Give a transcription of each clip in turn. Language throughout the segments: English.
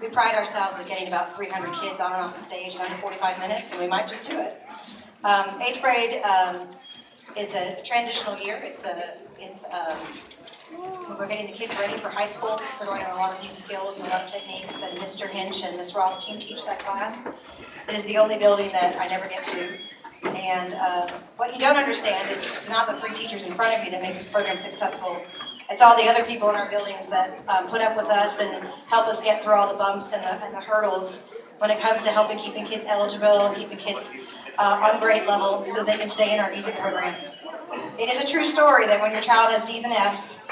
We pride ourselves in getting about 300 kids on and off the stage in under 45 minutes, and we might just do it. 8th grade is a transitional year. We're getting the kids ready for high school. They're learning a lot of new skills and a lot of techniques, and Mr. Hinch and Ms. Roth teach that class. It is the only building that I never get to. And what you don't understand is it's not the 3 teachers in front of you that make this program successful. It's all the other people in our buildings that put up with us and help us get through all the bumps and the hurdles when it comes to keeping kids eligible, keeping kids on grade level so they can stay in our music programs. It is a true story that when your child has D's and F's,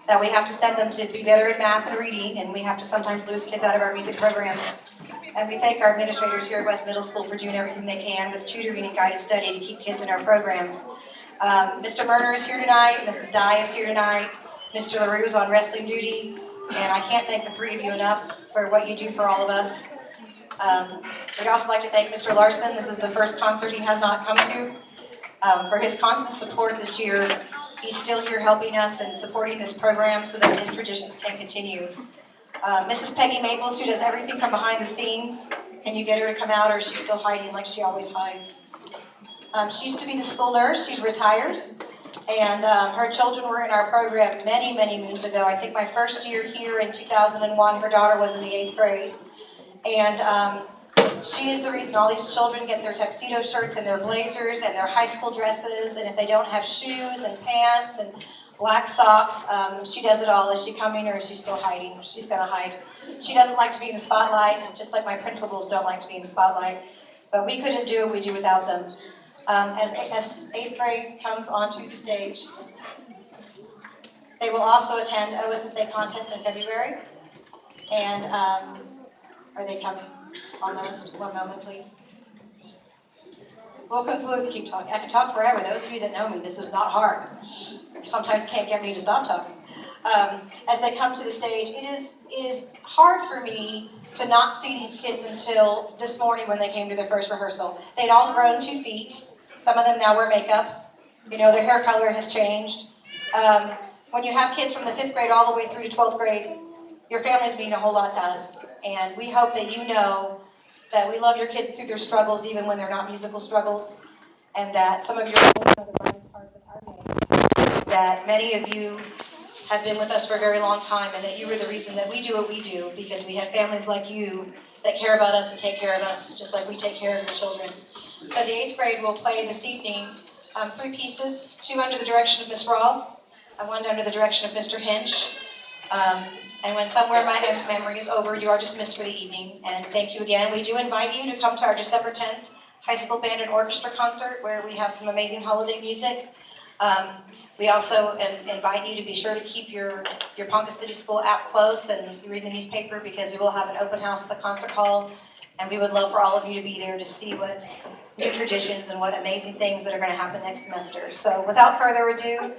that we have to send them to be better in math and reading, and we have to sometimes lose kids out of our music programs. And we thank our administrators here at West Middle School for doing everything they can with tutoring and guided study to keep kids in our programs. Mr. Berner is here tonight, Mrs. Dye is here tonight, Mr. LaRue is on wrestling duty, and I can't thank the 3 of you enough for what you do for all of us. We'd also like to thank Mr. Larson. This is the first concert he has not come to. For his constant support this year, he's still here helping us and supporting this program so that his traditions can continue. Mrs. Peggy Maples, who does everything from behind the scenes. Can you get her to come out, or is she still hiding like she always hides? She used to be the school nurse. She's retired. And her children were in our program many, many moons ago. I think my first year here in 2001, her daughter was in the 8th grade. And she is the reason all these children get their tuxedo shirts and their blazers and their high school dresses. And if they don't have shoes and pants and black socks, she does it all. Is she coming, or is she still hiding? She's going to hide. She doesn't like to be in the spotlight, just like my principals don't like to be in the spotlight. But we couldn't do what we do without them. As 8th grade comes onto the stage, they will also attend OSSA contest in February. And are they coming? Almost. One moment, please. We'll conclude. Keep talking. I can talk forever. Those of you that know me, this is not hard. You sometimes can't get me to stop talking. As they come to the stage, it is hard for me to not see these kids until this morning when they came to their first rehearsal. They'd all grown 2 feet. Some of them now wear makeup. You know, their hair color has changed. When you have kids from the 5th grade all the way through to 12th grade, your families mean a whole lot to us. And we hope that you know that we love your kids through their struggles, even when they're not musical struggles, and that some of your are the brightest parts of our day, that many of you have been with us for a very long time, and that you are the reason that we do what we do, because we have families like you that care about us and take care of us, just like we take care of your children. So the 8th grade will play this evening 3 pieces, 2 under the direction of Miss Raw, and 1 under the direction of Mr. Hinch. And when somewhere my memory is over, you are dismissed for the evening. And thank you again. We do invite you to come to our December 10th High School Band and Orchestra concert, where we have some amazing holiday music. We also invite you to be sure to keep your Ponca City School app close and read the newspaper, because we will have an open house at the concert hall. And we would love for all of you to be there to see what new traditions and what amazing things that are going to happen next semester. So without further ado,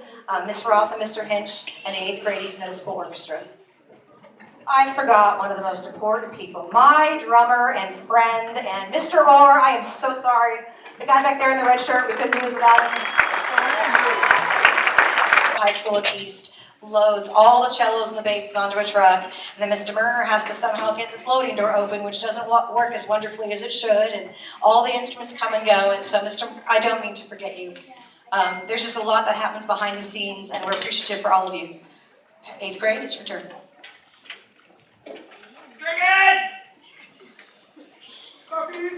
Ms. Roth and Mr. Hinch and the 8th grade East Middle School Orchestra. I forgot one of the most important people, my drummer and friend, and Mr. Orr. I am so sorry. The guy back there in the red shirt, we couldn't do this without him. High School at East loads all the cellos and the basses onto a truck, and then Mr. Berner has to somehow get this loading door open, which doesn't work as wonderfully as it should, and all the instruments come and go, and so I don't mean to forget you. There's just a lot that happens behind the scenes, and we're appreciative for all of you. 8th grade, it's your turn. Copy.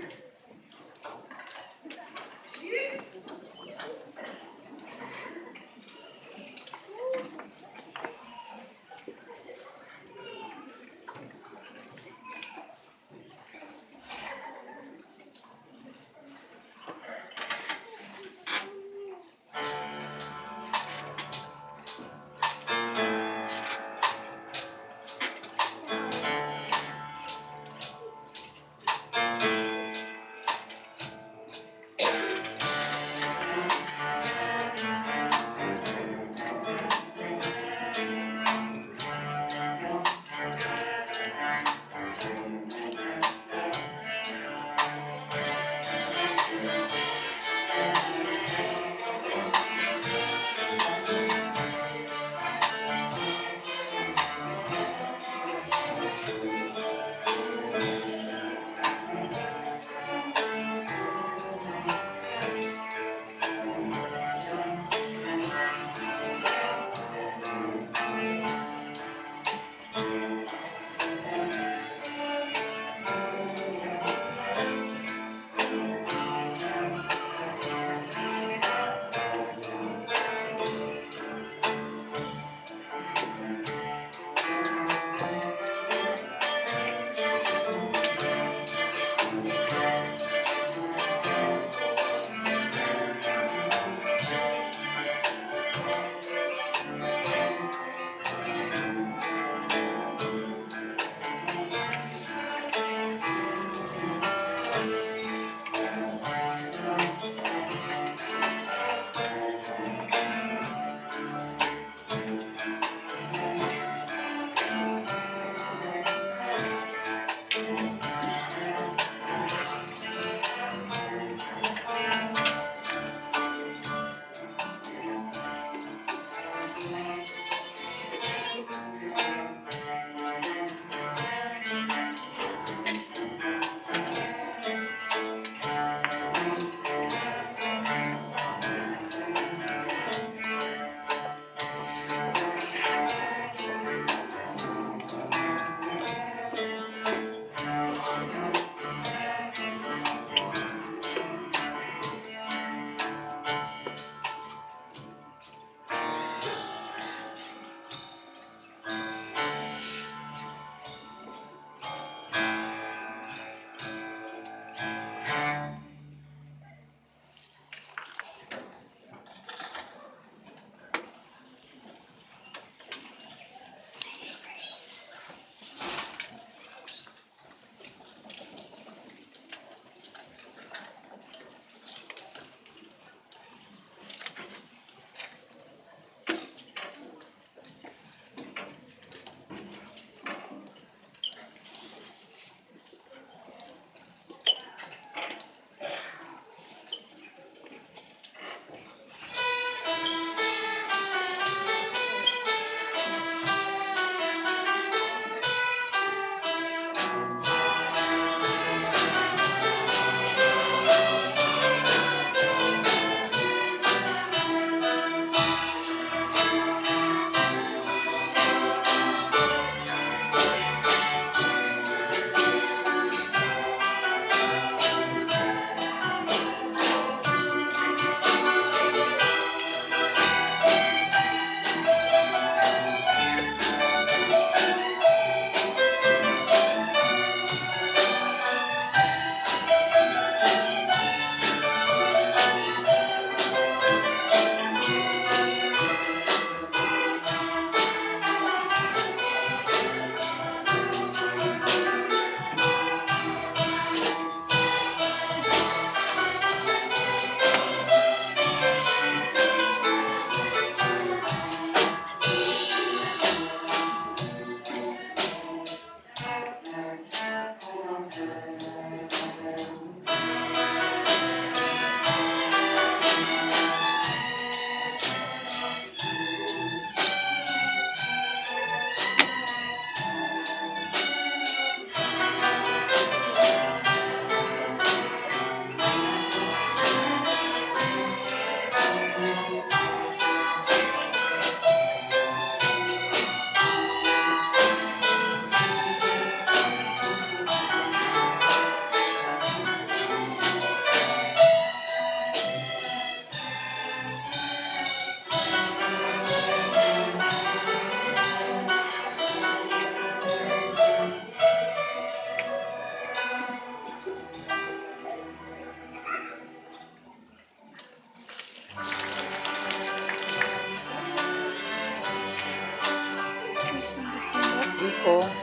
Cool.